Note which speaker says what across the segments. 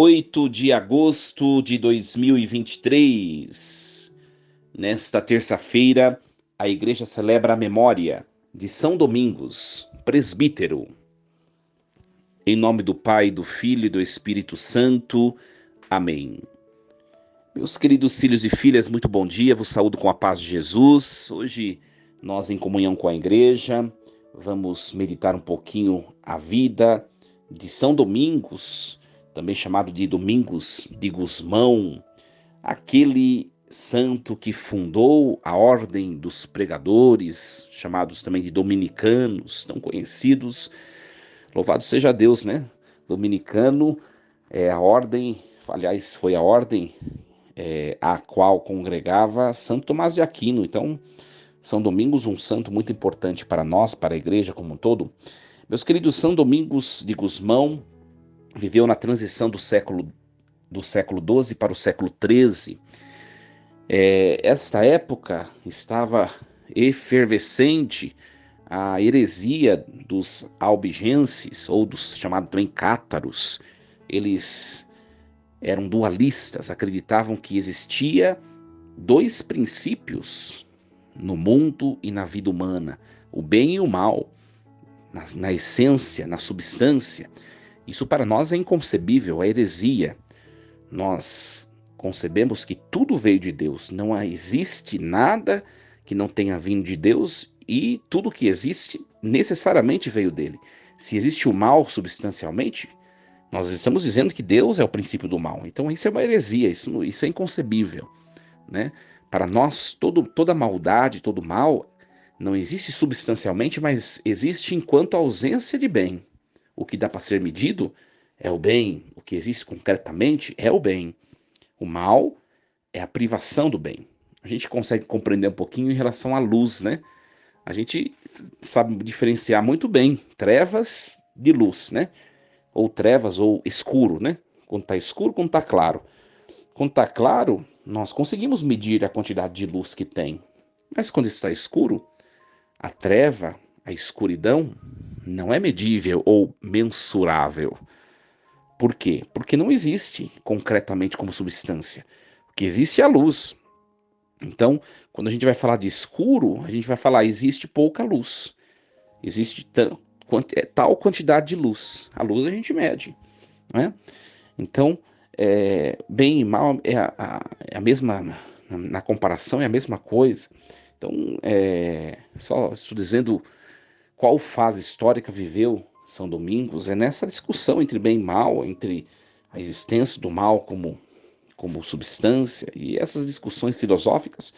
Speaker 1: 8 de agosto de 2023. Nesta terça-feira, a igreja celebra a memória de São Domingos, presbítero. Em nome do Pai, do Filho e do Espírito Santo. Amém. Meus queridos filhos e filhas, muito bom dia, vos saúdo com a paz de Jesus. Hoje, nós em comunhão com a igreja, vamos meditar um pouquinho a vida de São Domingos, também chamado de Domingos de Gusmão, aquele santo que fundou a ordem dos pregadores, chamados também de dominicanos, tão conhecidos. Louvado seja Deus, né? Dominicano é a ordem, aliás, foi a ordem a qual congregava Santo Tomás de Aquino. Então, São Domingos, um santo muito importante para nós, para a igreja como um todo. Meus queridos, São Domingos de Gusmão viveu na transição do século XII para o século XIII. Esta época estava efervescente a heresia dos albigenses, ou dos chamados também cátaros. Eles eram dualistas, acreditavam que existia dois princípios no mundo e na vida humana, o bem e o mal, na essência, na substância. Isso para nós é inconcebível, é heresia. Nós concebemos que tudo veio de Deus, não existe nada que não tenha vindo de Deus e tudo que existe necessariamente veio dele. Se existe o mal substancialmente, nós estamos dizendo que Deus é o princípio do mal. Então isso é uma heresia, isso é inconcebível, né? Para nós, toda maldade, todo mal, não existe substancialmente, mas existe enquanto ausência de bem. O que dá para ser medido é o bem, o que existe concretamente é o bem. O mal é a privação do bem. A gente consegue compreender um pouquinho em relação à luz, né? A gente sabe diferenciar muito bem trevas de luz, né? Ou trevas ou escuro, né? Quando está escuro, quando está claro. Quando está claro, nós conseguimos medir a quantidade de luz que tem. Mas quando está escuro, a treva, a escuridão, não é medível ou mensurável. Por quê? Porque não existe concretamente como substância. O que existe é a luz. Então, quando a gente vai falar de escuro, a gente vai falar existe pouca luz. Existe tal quantidade de luz. A luz a gente mede, né? Então, bem e mal é a mesma, na comparação é a mesma coisa. Então, só estou dizendo qual fase histórica viveu São Domingos, é nessa discussão entre bem e mal, entre a existência do mal como substância, e essas discussões filosóficas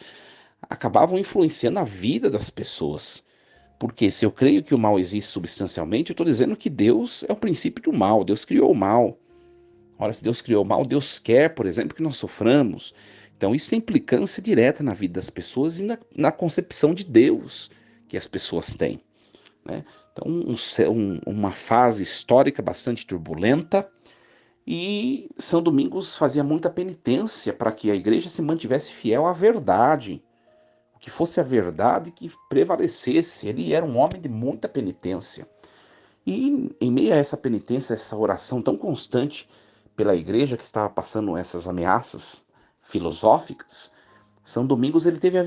Speaker 1: acabavam influenciando a vida das pessoas. Porque se eu creio que o mal existe substancialmente, eu estou dizendo que Deus é o princípio do mal, Deus criou o mal. Ora, se Deus criou o mal, Deus quer, por exemplo, que nós soframos. Então isso tem implicância direta na vida das pessoas e na concepção de Deus que as pessoas têm, né? Então, uma fase histórica bastante turbulenta, e São Domingos fazia muita penitência para que a igreja se mantivesse fiel à verdade, que fosse a verdade que prevalecesse. Ele era um homem de muita penitência. E em meio a essa penitência, essa oração tão constante pela igreja que estava passando essas ameaças filosóficas, São Domingos ele teve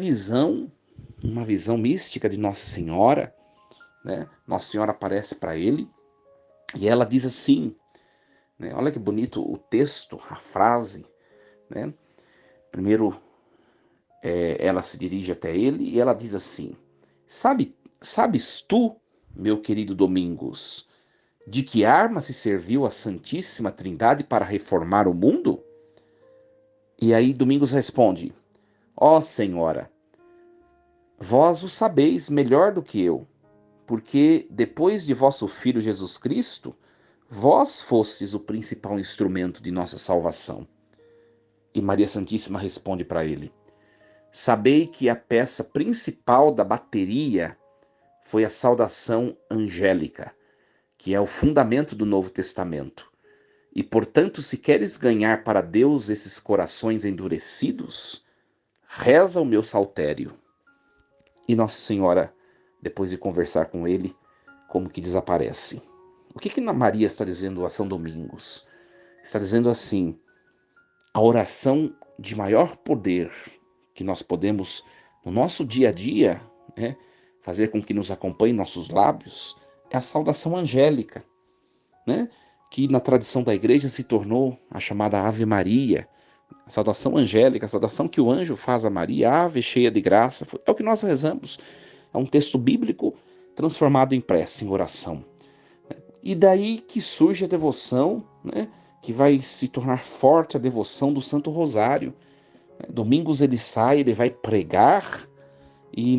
Speaker 1: uma visão mística de Nossa Senhora, né? Nossa Senhora aparece para ele e ela diz assim, né? Olha que bonito o texto, a frase, né? Primeiro, ela se dirige até ele e ela diz assim: sabes tu, meu querido Domingos, de que arma se serviu a Santíssima Trindade para reformar o mundo? E aí Domingos responde: ó Senhora, vós o sabeis melhor do que eu, porque depois de vosso Filho Jesus Cristo, vós fostes o principal instrumento de nossa salvação. E Maria Santíssima responde para ele: sabei que a peça principal da bateria foi a saudação angélica, que é o fundamento do Novo Testamento. E, portanto, se queres ganhar para Deus esses corações endurecidos, reza o meu saltério. E Nossa Senhora, depois de conversar com ele, como que desaparece. O que Maria está dizendo a São Domingos? Está dizendo assim: a oração de maior poder que nós podemos, no nosso dia a dia, né, fazer com que nos acompanhe nossos lábios, é a saudação angélica, né, que na tradição da igreja se tornou a chamada Ave Maria, a saudação angélica, a saudação que o anjo faz a Maria, ave cheia de graça, é o que nós rezamos. É um texto bíblico transformado em prece, em oração. E daí que surge a devoção, né, que vai se tornar forte a devoção do Santo Rosário. Domingos ele sai, ele vai pregar, e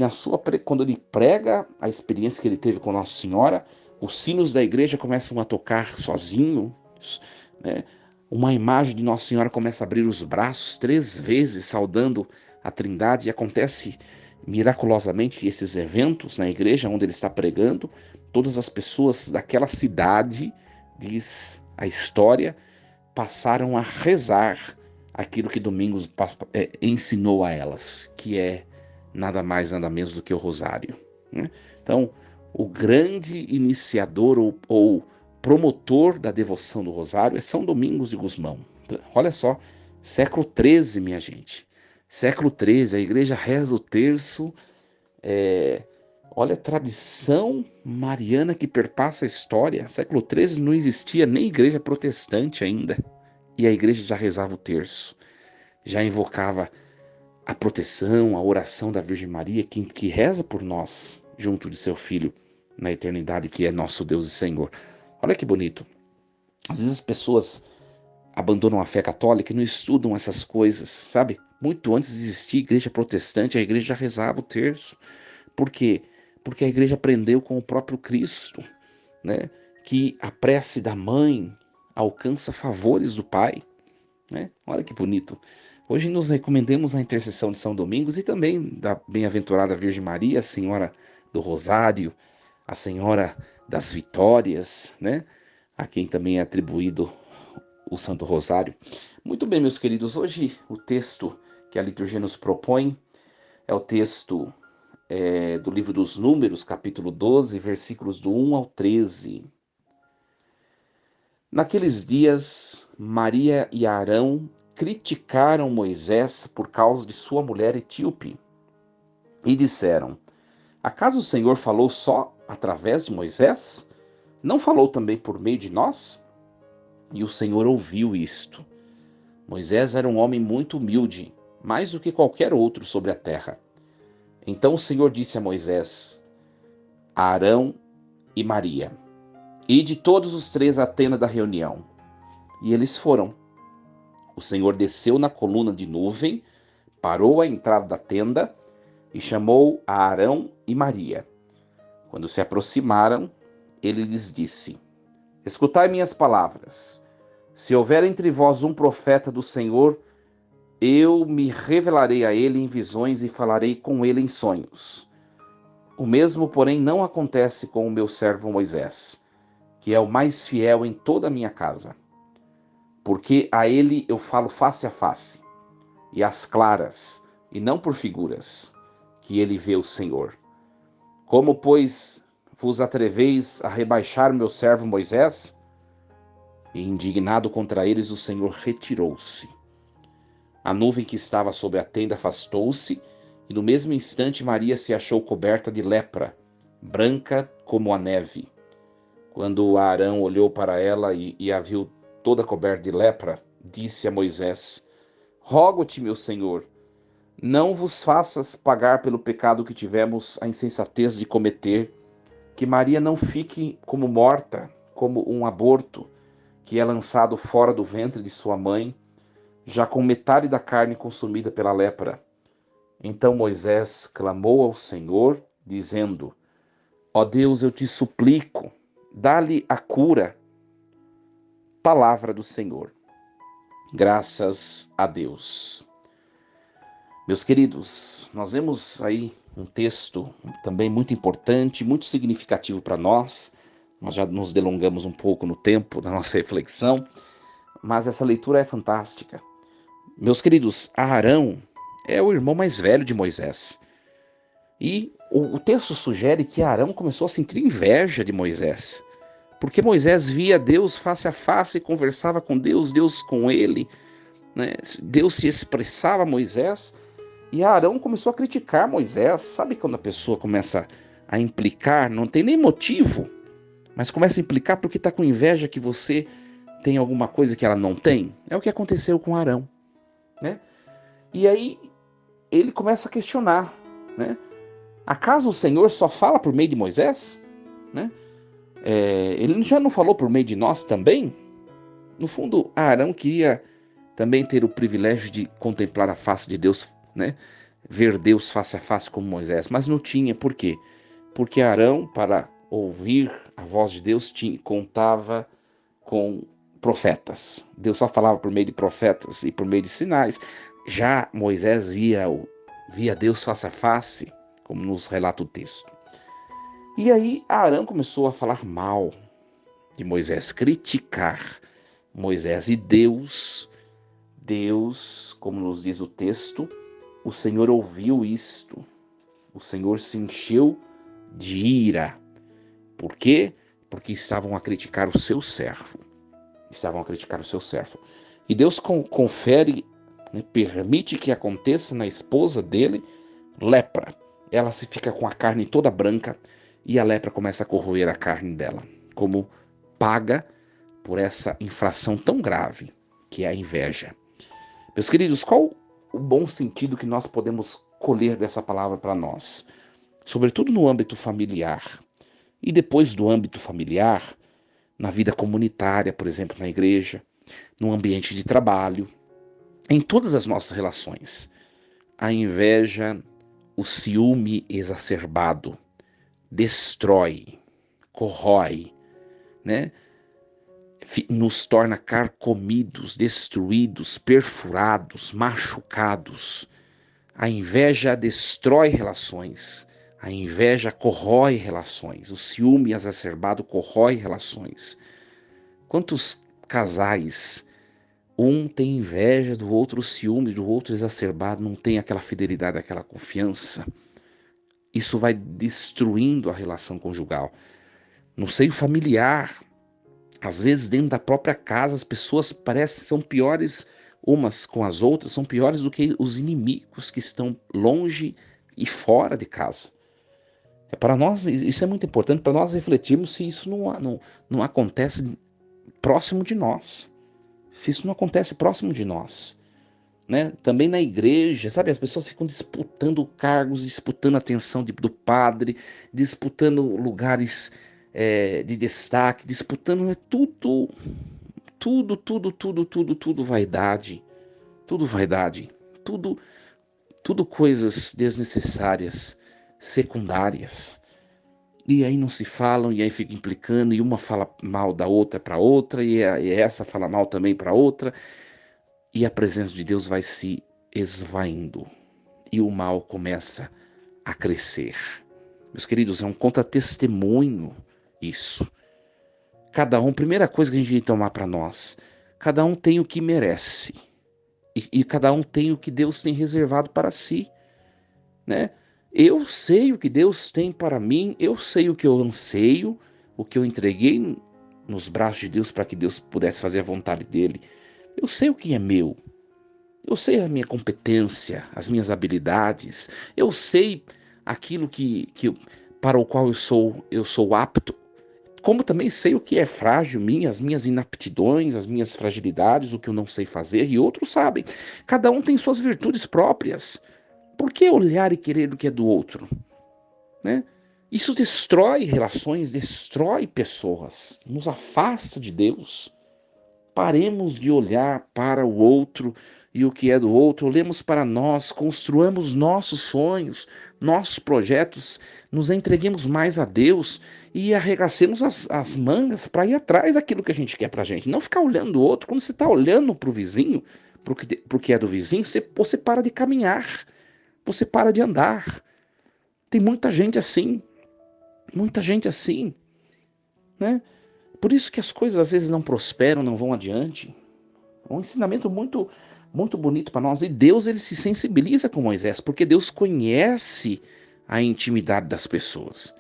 Speaker 1: quando ele prega a experiência que ele teve com Nossa Senhora, os sinos da igreja começam a tocar sozinhos, né? Uma imagem de Nossa Senhora começa a abrir os braços 3 vezes, saudando a Trindade, e acontece miraculosamente esses eventos na igreja onde ele está pregando. Todas as pessoas daquela cidade, diz a história, passaram a rezar aquilo que Domingos ensinou a elas, que é nada mais, nada menos do que o rosário, né? Então, o grande iniciador ou promotor da devoção do rosário é São Domingos de Gusmão. Olha só, século XIII, minha gente. Século XIII, a igreja reza o terço. Olha a tradição mariana que perpassa a história. Século XIII não existia nem igreja protestante ainda. E a igreja já rezava o terço, já invocava a proteção, a oração da Virgem Maria, que reza por nós, junto de seu Filho, na eternidade, que é nosso Deus e Senhor. Olha que bonito. Às vezes as pessoas abandonam a fé católica e não estudam essas coisas, sabe? Muito antes de existir a igreja protestante, a igreja já rezava o terço. Por quê? Porque a igreja aprendeu com o próprio Cristo, né, que a prece da mãe alcança favores do Pai, né? Olha que bonito. Hoje nos recomendemos a intercessão de São Domingos e também da bem-aventurada Virgem Maria, a Senhora do Rosário, a Senhora das Vitórias, né? A quem também é atribuído o Santo Rosário. Muito bem, meus queridos, hoje o texto que a liturgia nos propõe é o texto do livro dos Números, capítulo 12, versículos do 1 ao 13. Naqueles dias, Maria e Arão criticaram Moisés por causa de sua mulher etíope e disseram: acaso o Senhor falou só através de Moisés? Não falou também por meio de nós? E o Senhor ouviu isto. Moisés era um homem muito humilde, mais do que qualquer outro sobre a terra. Então o Senhor disse a Moisés, a Arão e Maria: ide todos os 3 à tenda da reunião. E eles foram. O Senhor desceu na coluna de nuvem, parou à entrada da tenda e chamou a Arão e Maria. Quando se aproximaram, ele lhes disse: escutai minhas palavras. Se houver entre vós um profeta do Senhor, eu me revelarei a ele em visões e falarei com ele em sonhos. O mesmo, porém, não acontece com o meu servo Moisés, que é o mais fiel em toda a minha casa. Porque a ele eu falo face a face, e às claras, e não por figuras, que ele vê o Senhor. Como, pois, vos atreveis a rebaixar meu servo Moisés? E indignado contra eles, o Senhor retirou-se. A nuvem que estava sobre a tenda afastou-se, e no mesmo instante Maria se achou coberta de lepra, branca como a neve. Quando Arão olhou para ela e a viu toda coberta de lepra, disse a Moisés: rogo-te, meu senhor, não vos faças pagar pelo pecado que tivemos a insensatez de cometer, que Maria não fique como morta, como um aborto, que é lançado fora do ventre de sua mãe, já com metade da carne consumida pela lepra. Então Moisés clamou ao Senhor, dizendo: ó Deus, eu te suplico, dá-lhe a cura. Palavra do Senhor. Graças a Deus. Meus queridos, nós vemos aí um texto também muito importante, muito significativo para nós. Nós já nos delongamos um pouco no tempo da nossa reflexão, mas essa leitura é fantástica. Meus queridos, Arão é o irmão mais velho de Moisés. E o texto sugere que Arão começou a sentir inveja de Moisés, porque Moisés via Deus face a face, conversava com Deus, Deus com ele, né? Deus se expressava a Moisés, e Arão começou a criticar Moisés. Sabe quando a pessoa começa a implicar, não tem nem motivo, mas começa a implicar porque está com inveja que você tem alguma coisa que ela não tem? É o que aconteceu com Arão, né? E aí ele começa a questionar, né? Acaso o Senhor só fala por meio de Moisés? Né? Ele já não falou por meio de nós também? No fundo, Arão queria também ter o privilégio de contemplar a face de Deus, né? Ver Deus face a face como Moisés, mas não tinha. Por quê? Porque Arão, para ouvir a voz de Deus, contava com profetas. Deus só falava por meio de profetas e por meio de sinais. Já Moisés via Deus face a face, como nos relata o texto. E aí Arão começou a falar mal de Moisés, criticar Moisés. E Deus, como nos diz o texto, o Senhor ouviu isto. O Senhor se encheu de ira. Por quê? Porque estavam a criticar o seu servo. E Deus confere, né, permite que aconteça na esposa dele lepra. Ela se fica com a carne toda branca e a lepra começa a corroer a carne dela, como paga por essa infração tão grave que é a inveja. Meus queridos, qual o bom sentido que nós podemos colher dessa palavra para nós? Sobretudo no âmbito familiar. E depois do âmbito familiar, na vida comunitária, por exemplo, na igreja, no ambiente de trabalho, em todas as nossas relações. A inveja, o ciúme exacerbado, destrói, corrói, né? Nos torna carcomidos, destruídos, perfurados, machucados. A inveja destrói relações, a inveja corrói relações, o ciúme exacerbado corrói relações. Quantos casais, um tem inveja do outro, o ciúme do outro exacerbado, não tem aquela fidelidade, aquela confiança? Isso vai destruindo a relação conjugal. No seio familiar, às vezes dentro da própria casa, as pessoas parecem são piores umas com as outras, são piores do que os inimigos que estão longe e fora de casa. Para nós, isso é muito importante para nós refletirmos se isso não acontece próximo de nós. Se isso não acontece próximo de nós. Né? Também na igreja, sabe? As pessoas ficam disputando cargos, disputando a atenção do padre, disputando lugares de destaque, disputando tudo vaidade, tudo, tudo coisas desnecessárias, secundárias. E aí não se falam, e aí fica implicando, e uma fala mal da outra para outra, e essa fala mal também para outra, e a presença de Deus vai se esvaindo, e o mal começa a crescer. Meus queridos, é um contra-testemunho isso. Cada um, primeira coisa que a gente tem que tomar para nós, cada um tem o que merece, e cada um tem o que Deus tem reservado para si, né? Eu sei o que Deus tem para mim, eu sei o que eu anseio, o que eu entreguei nos braços de Deus para que Deus pudesse fazer a vontade dele. Eu sei o que é meu, eu sei a minha competência, as minhas habilidades, eu sei aquilo para o qual eu sou apto, como também sei o que é frágil as minhas inaptidões, as minhas fragilidades, o que eu não sei fazer, e outros sabem. Cada um tem suas virtudes próprias. Por que olhar e querer o que é do outro? Né? Isso destrói relações, destrói pessoas, nos afasta de Deus. Paremos de olhar para o outro e o que é do outro, olhemos para nós, construamos nossos sonhos, nossos projetos, nos entreguemos mais a Deus e arregacemos as mangas para ir atrás daquilo que a gente quer para a gente. Não ficar olhando o outro. Quando você está olhando para o vizinho, para o que é do vizinho, você para de caminhar, você para de andar. Tem muita gente assim, né? Por isso que as coisas às vezes não prosperam, não vão adiante. É um ensinamento muito, muito bonito para nós. E Deus, ele se sensibiliza com Moisés, porque Deus conhece a intimidade das pessoas.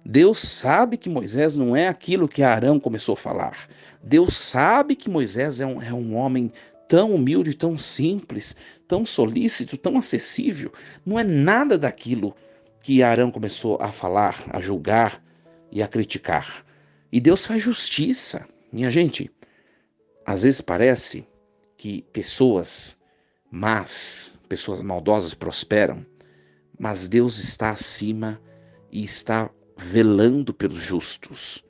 Speaker 1: Deus sabe que Moisés não é aquilo que Arão começou a falar. Deus sabe que Moisés é um homem tão humilde, tão simples, tão solícito, tão acessível. Não é nada daquilo que Arão começou a falar, a julgar e a criticar. E Deus faz justiça. Minha gente, às vezes parece que pessoas más, pessoas maldosas prosperam, mas Deus está acima e está velando pelos justos.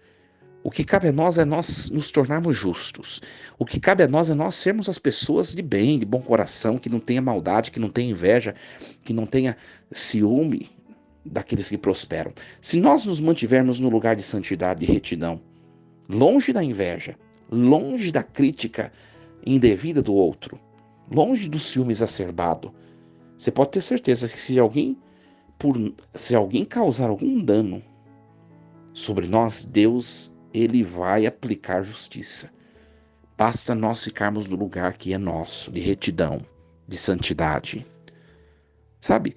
Speaker 1: O que cabe a nós é nós nos tornarmos justos. O que cabe a nós é nós sermos as pessoas de bem, de bom coração, que não tenha maldade, que não tenha inveja, que não tenha ciúme daqueles que prosperam. Se nós nos mantivermos no lugar de santidade e retidão, longe da inveja, longe da crítica indevida do outro, longe do ciúme exacerbado, você pode ter certeza que se alguém causar algum dano sobre nós, Deus, ele vai aplicar justiça. Basta nós ficarmos no lugar que é nosso, de retidão, de santidade. Sabe,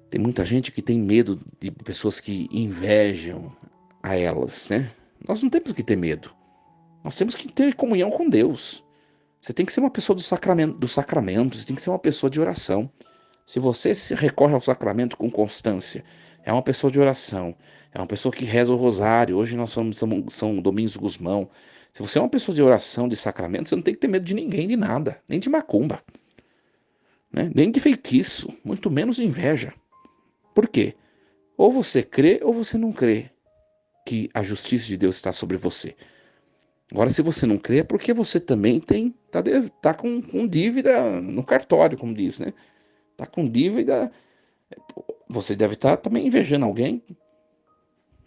Speaker 1: tem muita gente que tem medo de pessoas que invejam a elas, né? Nós não temos que ter medo. Nós temos que ter comunhão com Deus. Você tem que ser uma pessoa do sacramento, você tem que ser uma pessoa de oração. Se você se recorre ao sacramento com constância, é uma pessoa de oração, é uma pessoa que reza o rosário. Hoje nós somos São Domingos Gusmão. Se você é uma pessoa de oração, de sacramento, você não tem que ter medo de ninguém, de nada, nem de macumba, né? Nem de feitiço, muito menos de inveja. Por quê? Ou você crê ou você não crê que a justiça de Deus está sobre você. Agora, se você não crê, é porque você também tá com dívida no cartório, como diz, né? Tá com dívida. Você deve estar também invejando alguém.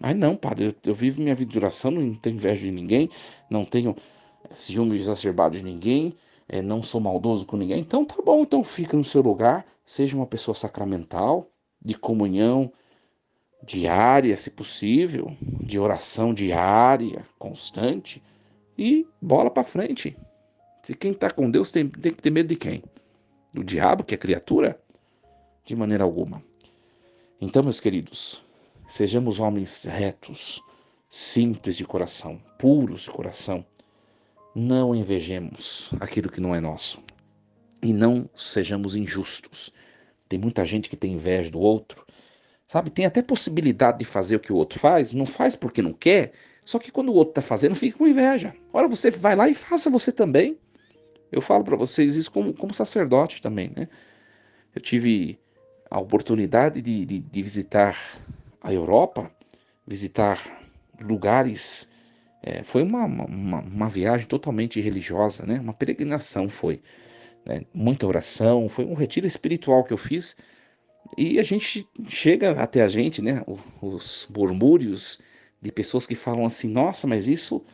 Speaker 1: Ai, não, padre, eu vivo minha vida de oração, não tenho inveja de ninguém, não tenho ciúme exacerbado de ninguém, não sou maldoso com ninguém. Então tá bom, então fica no seu lugar, seja uma pessoa sacramental, de comunhão diária, se possível, de oração diária, constante, e bola para frente. Se quem está com Deus tem que ter medo de quem? Do diabo, que é criatura? De maneira alguma. Então, meus queridos, sejamos homens retos, simples de coração, puros de coração. Não invejemos aquilo que não é nosso. E não sejamos injustos. Tem muita gente que tem inveja do outro, sabe? Tem até possibilidade de fazer o que o outro faz, não faz porque não quer, só que quando o outro está fazendo, fica com inveja. Ora, você vai lá e faça você também. Eu falo para vocês isso como sacerdote também, né? Eu tive a oportunidade de visitar a Europa, visitar lugares. Foi uma viagem totalmente religiosa, né? Uma peregrinação foi, né? Muita oração, foi um retiro espiritual que eu fiz. E a gente chega até a gente, né? Os murmúrios de pessoas que falam assim: nossa, mas isso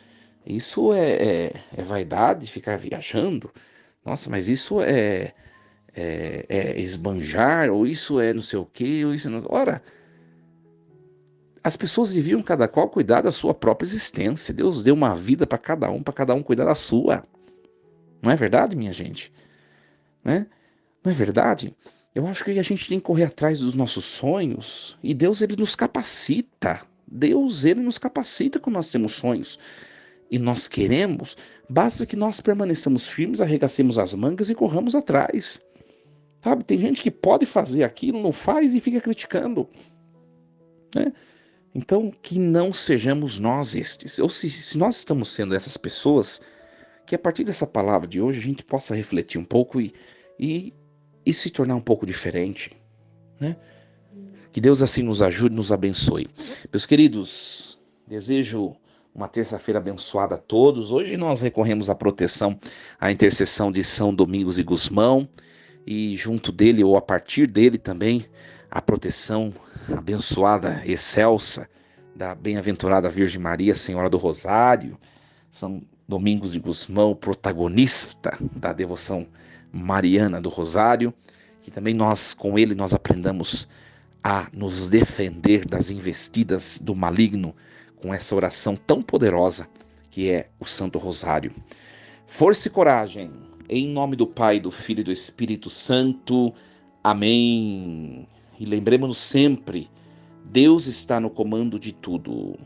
Speaker 1: é vaidade, ficar viajando. Nossa, mas isso é esbanjar, ou isso é não sei o quê, ou isso não. Ora, as pessoas deviam cada qual cuidar da sua própria existência. Deus deu uma vida para cada um cuidar da sua. Não é verdade, minha gente? Né? Não é verdade? Eu acho que a gente tem que correr atrás dos nossos sonhos e Deus, ele nos capacita. Deus, ele nos capacita quando nós temos sonhos e nós queremos. Basta que nós permaneçamos firmes, arregacemos as mangas e corramos atrás. Sabe, tem gente que pode fazer aquilo, não faz e fica criticando, né? Então, que não sejamos nós estes. Ou se nós estamos sendo essas pessoas, que a partir dessa palavra de hoje a gente possa refletir um pouco e, e se tornar um pouco diferente, né? Que Deus assim nos ajude e nos abençoe. Meus queridos, desejo uma terça-feira abençoada a todos. Hoje nós recorremos à proteção, à intercessão de São Domingos e Gusmão, e junto dele, ou a partir dele também, a proteção abençoada, excelsa, da bem-aventurada Virgem Maria, Senhora do Rosário. São Domingos de Gusmão, protagonista da devoção mariana do Rosário, que também nós, com ele, nós aprendamos a nos defender das investidas do maligno com essa oração tão poderosa que é o Santo Rosário. Força e coragem, em nome do Pai, do Filho e do Espírito Santo. Amém. E lembremos-nos sempre Deus está no comando de tudo.